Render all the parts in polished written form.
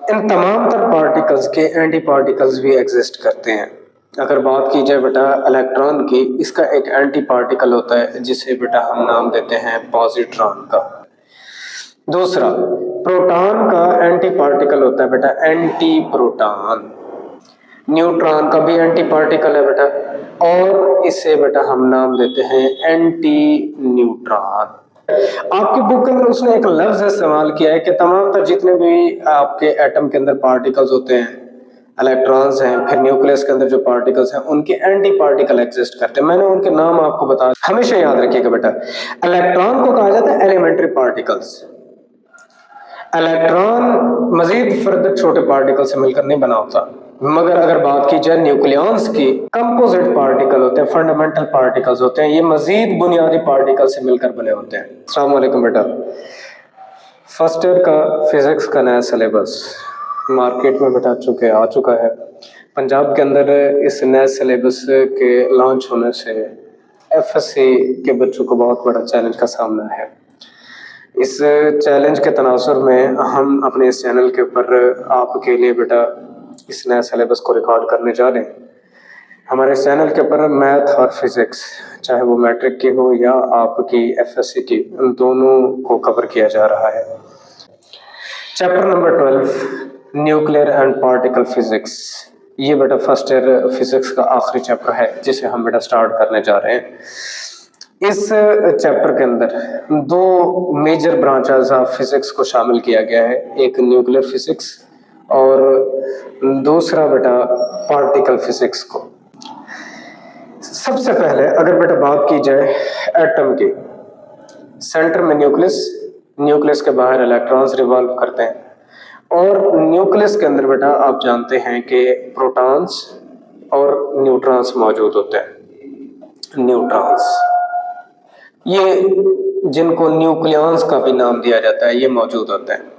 इन तमाम तर पार्टिकल्स के एंटी पार्टिकल्स भी एग्जिस्ट करते हैं। अगर बात की जाए बेटा इलेक्ट्रॉन की, इसका एक एंटी पार्टिकल होता है जिसे बेटा हम नाम देते हैं पॉजिट्रॉन का। दूसरा, प्रोटॉन का एंटी पार्टिकल होता है बेटा एंटी प्रोटॉन। न्यूट्रॉन का भी एंटी पार्टिकल है बेटा, और इसे बेटा हम नाम देते हैं एंटी न्यूट्रॉन। आपकी बुक के अंदर उसने एक लफ्ज इस्तेमाल किया है कि तमाम तर जितने भी आपके एटम के अंदर पार्टिकल्स होते हैं, इलेक्ट्रॉन्स हैं, फिर न्यूक्लियस के अंदर जो पार्टिकल्स हैं उनके एंटी पार्टिकल एग्जिस्ट करते हैं। मैंने उनके नाम आपको बता, हमेशा याद रखिएगा बेटा, इलेक्ट्रॉन को कहा जाता है एलिमेंट्री पार्टिकल्स। इलेक्ट्रॉन मजीद फर्दर छोटे पार्टिकल से मिलकर नहीं बना होता, मगर अगर बात की जाए न्यूक्लियॉन्स की, कंपोजिट पार्टिकल होते हैं, फंडामेंटल पार्टिकल्स होते हैं, ये मजीद बुनियादी पार्टिकल से मिलकर बने होते हैं। अस्सलाम वालेकुम बेटा, फर्स्ट ईयर का फिजिक्स का नया सिलेबस मार्केट में बेटा आ चुका है। पंजाब के अंदर इस नए सिलेबस के लॉन्च होने से एफएससी के बच्चों को बहुत बड़ा चैलेंज का सामना है। इस चैलेंज के तनासुर में हम अपने इस चैनल के ऊपर आपके लिए बेटा इस नए सिलेबस को रिकॉर्ड करने जा रहे हैं। हमारे इस चैनल के ऊपर मैथ और फिजिक्स, चाहे वो मैट्रिक की हो या आपकी एफएससी की, उन दोनों को कवर किया जा रहा है। Chapter number 12, nuclear and particle physics, ये बेटा फर्स्ट ईयर फिजिक्स का आखिरी चैप्टर है जिसे हम बेटा स्टार्ट करने जा रहे हैं। इस चैप्टर के अंदर दो मेजर ब्रांचेस ऑफ फिजिक्स को शामिल किया गया है, एक न्यूक्लियर फिजिक्स और दूसरा बेटा पार्टिकल फिजिक्स को। सबसे पहले अगर बेटा बात की जाए एटम की, सेंटर में न्यूक्लियस, न्यूक्लियस के बाहर इलेक्ट्रॉन्स रिवॉल्व करते हैं, और न्यूक्लियस के अंदर बेटा आप जानते हैं कि प्रोटॉन्स और न्यूट्रॉन्स मौजूद होते हैं। न्यूट्रॉन्स, ये जिनको न्यूक्लियॉन्स का भी नाम दिया जाता है, ये मौजूद होते हैं।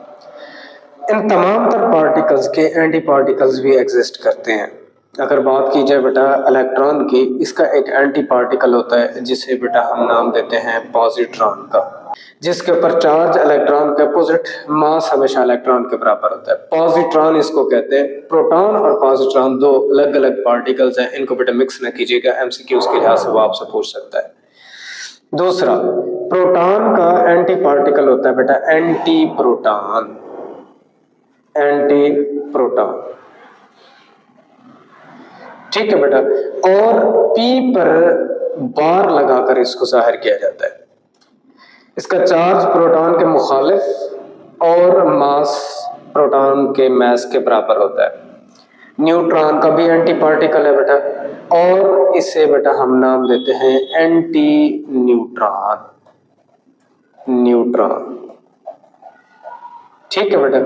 इन तमाम तर पार्टिकल्स के एंटी पार्टिकल्स भी एग्जिस्ट करते हैं। अगर बात की जाए बेटा इलेक्ट्रॉन की, इसका एक एंटी पार्टिकल होता है जिसे बेटा हम नाम देते हैं पॉजिट्रॉन का, जिसके ऊपर चार्ज इलेक्ट्रॉन के अपोजिट, मास हमेशा इलेक्ट्रॉन के बराबर होता है। पॉजिट्रॉन इसको कहते हैं। प्रोटॉन और पॉजिट्रॉन दो अलग अलग पार्टिकल्स हैं, इनको बेटा मिक्स न कीजिएगा, एमसीक्यूज के लिहाज से वो आपसे पूछ सकता है। दूसरा, प्रोटॉन का एंटी पार्टिकल होता है बेटा एंटी प्रोटॉन। एंटी प्रोटॉन, ठीक है बेटा, और पी पर बार लगाकर इसको जाहिर किया जाता है। इसका चार्ज प्रोटॉन के मुखालिफ और मास प्रोटॉन के मास के बराबर होता है। न्यूट्रॉन का भी एंटी पार्टिकल है बेटा, और इसे बेटा हम नाम देते हैं एंटी न्यूट्रॉन। न्यूट्रॉन, ठीक है बेटा,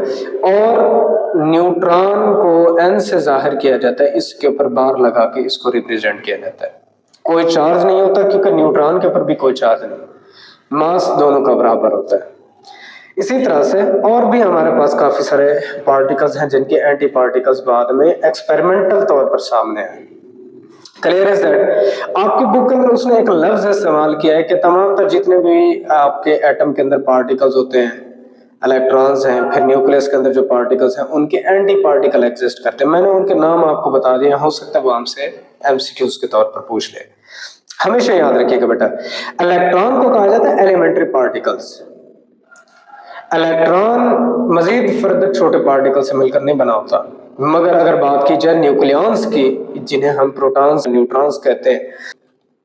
और न्यूट्रॉन को एन से जाहिर किया जाता है, इसके ऊपर बार लगा के इसको रिप्रेजेंट किया जाता है। कोई चार्ज नहीं होता क्योंकि न्यूट्रॉन के ऊपर भी कोई चार्ज नहीं, मास दोनों का बराबर होता है। इसी तरह से और भी हमारे पास काफी सारे पार्टिकल्स हैं जिनके एंटी पार्टिकल्स बाद में एक्सपेरिमेंटल तौर पर सामने आए। क्लियर है दैट? आपकी बुक के अंदर उसने एक लफ्ज इस्तेमाल किया है कि तमाम तर जितने भी आपके एटम के अंदर पार्टिकल्स होते हैं, इलेक्ट्रॉन्स हैं, फिर न्यूक्लियस के अंदर जो पार्टिकल्स हैं उनके एंटी पार्टिकल एग्जिस्ट करते हैं। मैंने उनके नाम आपको बता दिए, हो सकता है वो हमसे एमसीक्यूज के तौर पर पूछ ले। हमेशा याद रखिएगा बेटा, इलेक्ट्रॉन को कहा जाता है एलिमेंट्री पार्टिकल्स। इलेक्ट्रॉन मजीद फर्दर छोटे पार्टिकल से मिलकर नहीं बना होता, मगर अगर बात की जाए न्यूक्लियॉन्स की, जिन्हें हम प्रोटॉन्स न्यूट्रॉन्स कहते हैं,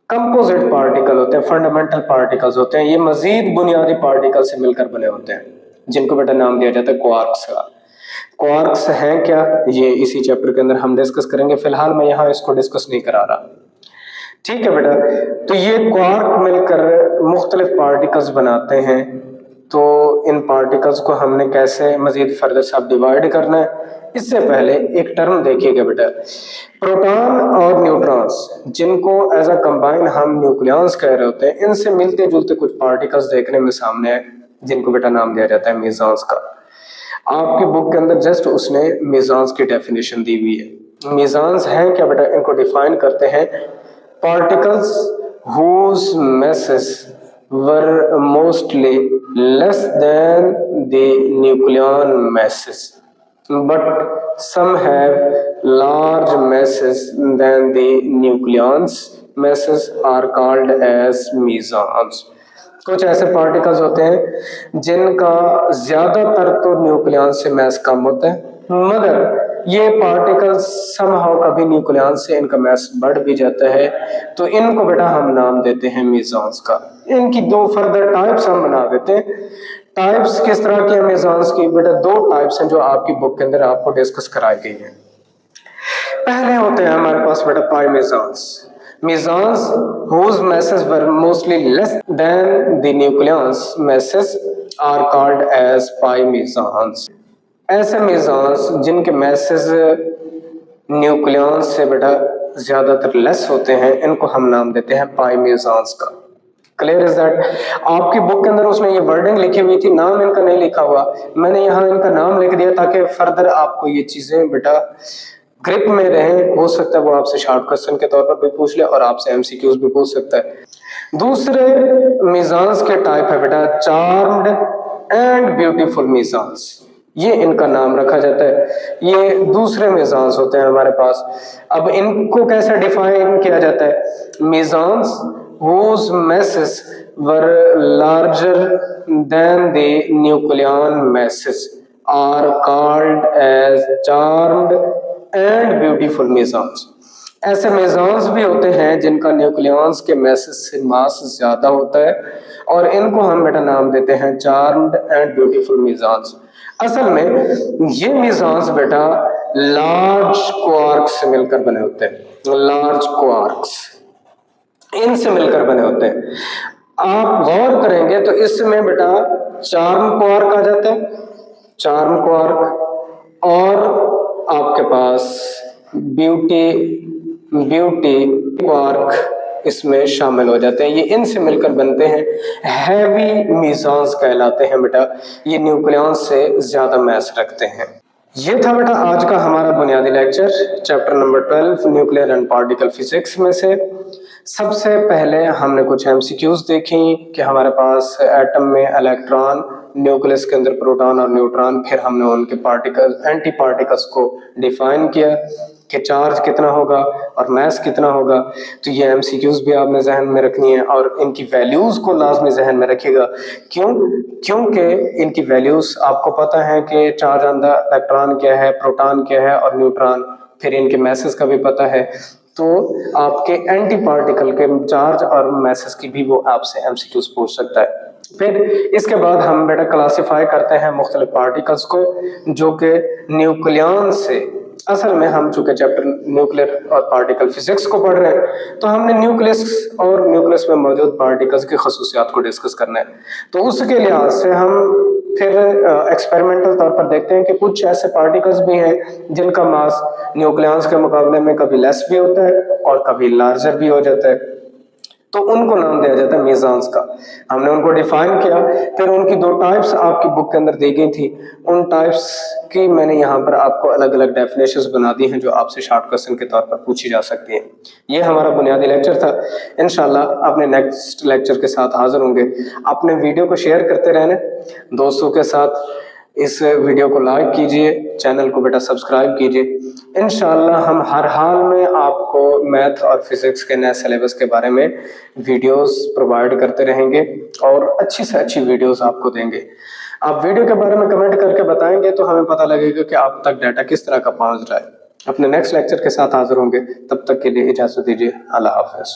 कंपोजिट पार्टिकल होते हैं, फंडामेंटल पार्टिकल्स होते हैं, ये मजीद बुनियादी पार्टिकल से मिलकर बने होते हैं, जिनको बेटा नाम दिया जाता है क्वार्क्स का। क्वार्क्स हैं क्या, ये इसी चैप्टर के अंदर हम डिस्कस करेंगे, फिलहाल मैं यहाँ इसको डिस्कस नहीं करा रहा, ठीक है बेटा। तो ये क्वार्क मिलकर मुख्तलिफ पार्टिकल्स बनाते हैं। तो इन पार्टिकल्स को हमने कैसे मजीद फर्दर सब डिवाइड करना है, इससे पहले एक टर्म देखिएगा बेटा, प्रोटॉन और न्यूट्रॉन्स, जिनको एज अ कंबाइन हम न्यूक्लियॉन्स कह रहे होते हैं, इनसे मिलते जुलते कुछ पार्टिकल्स देखने में सामने आए, जिनको बेटा नाम दिया जाता है मेसॉन्स का। आपकी बुक के अंदर जस्ट उसने मेसॉन्स की डेफिनेशन दी हुई है। मेसॉन्स हैं क्या बेटा, इनको डिफाइन करते हैं, particles whose masses were mostly less than the nucleon masses, but some have large masses than the nucleons. Masses are called as mesons. कुछ ऐसे पार्टिकल्स होते हैं जिनका ज्यादातर तो न्यूक्लियन से मास कम होता है, मगर ये पार्टिकल्स समहाउ कभी न्यूक्लियन से इनका मास बढ़ भी जाता है, तो इनको बेटा हम नाम देते हैं मेसॉन्स का। इनकी दो फर्दर टाइप्स हम बना देते हैं। टाइप्स किस तरह की मेसॉन्स की? बेटा दो टाइप्स हैं जो आपकी बुक के अंदर आपको डिस्कस कराई गई है। पहले होते हैं हमारे पास बेटा पाई मेसॉन्स, mesons whose masses were mostly less than the nucleons masses are called as pi mesons। ऐसे mesons जिनके masses न्यूक्लियंस से बेटा ज्यादातर लेस होते हैं, इनको हम नाम देते हैं पाई mesons का। Clear is that? आपकी बुक के अंदर उसमें ये वर्डिंग लिखी हुई थी, नाम इनका नहीं लिखा हुआ, मैंने यहाँ इनका नाम लिख दिया ताकि फर्दर आपको ये चीजें बेटा ग्रिप में रहे। हो सकता है वो आपसे शॉर्ट क्वेश्चन के तौर पर भी पूछ ले और आपसे एमसीक्यूज भी पूछ सकता है। दूसरे मेसॉन्स के टाइप है बेटा चार्म्ड एंड ब्यूटीफुल मेसॉन्स, ये इनका नाम रखा जाता है। ये दूसरे मेसॉन्स होते हैं हमारे पास। अब इनको कैसे डिफाइन किया जाता है? मेसॉन्स whose masses were larger than the nucleon masses are called as charmed and beautiful masons. ऐसे मेसॉन्स भी होते हैं जिनका न्यूक्लियंस के मैसेज से मास ज्यादा होता है और इनको हम बेटा नाम देते हैं चार्म्ड एंड ब्यूटीफुल मेसॉन्स। असल में ये मेसॉन्स बेटा लार्ज क्वार्क्स से मिलकर बने होते हैं। लार्ज क्वार्क्स इनसे मिलकर बने होते हैं। आप गौर करेंगे तो इसमें बेटा चार्म क्वार्क आ जाता है, चार्म क्वार्क, और आपके पास ब्यूटी क्वार्क इसमें शामिल हो जाते हैं। ये इनसे मिलकर बनते हैं हैवी मेसॉन्स कहलाते हैं बेटा। ये न्यूक्लियंस से ज्यादा मास रखते हैं। ये था बेटा आज का हमारा बुनियादी lecture, chapter number 12 nuclear and particle physics में से। सबसे पहले हमने कुछ एमसीक्यूज देखी कि हमारे पास एटम में इलेक्ट्रॉन, न्यूक्लियस के अंदर प्रोटॉन और न्यूट्रॉन, फिर हमने उनके पार्टिकल एंटी पार्टिकल्स को डिफाइन किया कि चार्ज कितना होगा और मास कितना होगा। तो ये एमसीक्यूज भी आपने जहन में रखनी है और इनकी वैल्यूज को लाजमी जहन में रखिएगा। क्योंकि इनकी वैल्यूज आपको पता है कि चार्ज ऑन द इलेक्ट्रॉन क्या है, प्रोटॉन क्या है और न्यूट्रॉन, फिर इनके मैसेज का भी पता है, तो आपके एंटी पार्टिकल के चार्ज और मैसेज की भी वो आपसे एमसीक्यूज पूछ सकता है। फिर इसके बाद हम बेटा क्लासिफाई करते हैं मुख्तलिफ पार्टिकल्स को जो कि न्यूक्लियन से, असल में हम चूंकि चैप्टर न्यूक्लियर और पार्टिकल फिजिक्स को पढ़ रहे हैं तो हमने न्यूक्लियस और न्यूक्लियस में मौजूद पार्टिकल्स की खसूसियात को डिस्कस करना है। तो उसके लिहाज से हम फिर एक्सपेरिमेंटल तौर पर देखते हैं कि कुछ ऐसे पार्टिकल्स भी हैं जिनका मास न्यूक्लियंस के मुकाबले में कभी लेस भी होता है और कभी लार्जर भी हो जाता है, तो उनको नाम दिया जाता है मेसॉन्स का। हमने उनको डिफाइन किया, फिर उनकी दो टाइप्स आपकी बुक के अंदर दी गई थी, उन टाइप्स की मैंने यहाँ पर आपको अलग अलग डेफिनेशंस बना दी हैं जो आपसे शॉर्ट क्वेश्चन के तौर पर पूछी जा सकती हैं। ये हमारा बुनियादी लेक्चर था। इंशाल्लाह अपने नेक्स्ट लेक्चर के साथ हाजिर होंगे। अपने वीडियो को शेयर करते रहना दोस्तों के साथ, इस वीडियो को लाइक कीजिए, चैनल को बेटा सब्सक्राइब कीजिए। इंशाल्लाह हम हर हाल में आपको मैथ और फिजिक्स के नए सिलेबस के बारे में वीडियोस प्रोवाइड करते रहेंगे और अच्छी से अच्छी वीडियोस आपको देंगे। आप वीडियो के बारे में कमेंट करके बताएंगे तो हमें पता लगेगा कि आप तक डाटा किस तरह का पहुंच रहा है। अपने नेक्स्ट लेक्चर के साथ हाजिर होंगे, तब तक के लिए इजाजत दीजिए। अल्लाह हाफिज।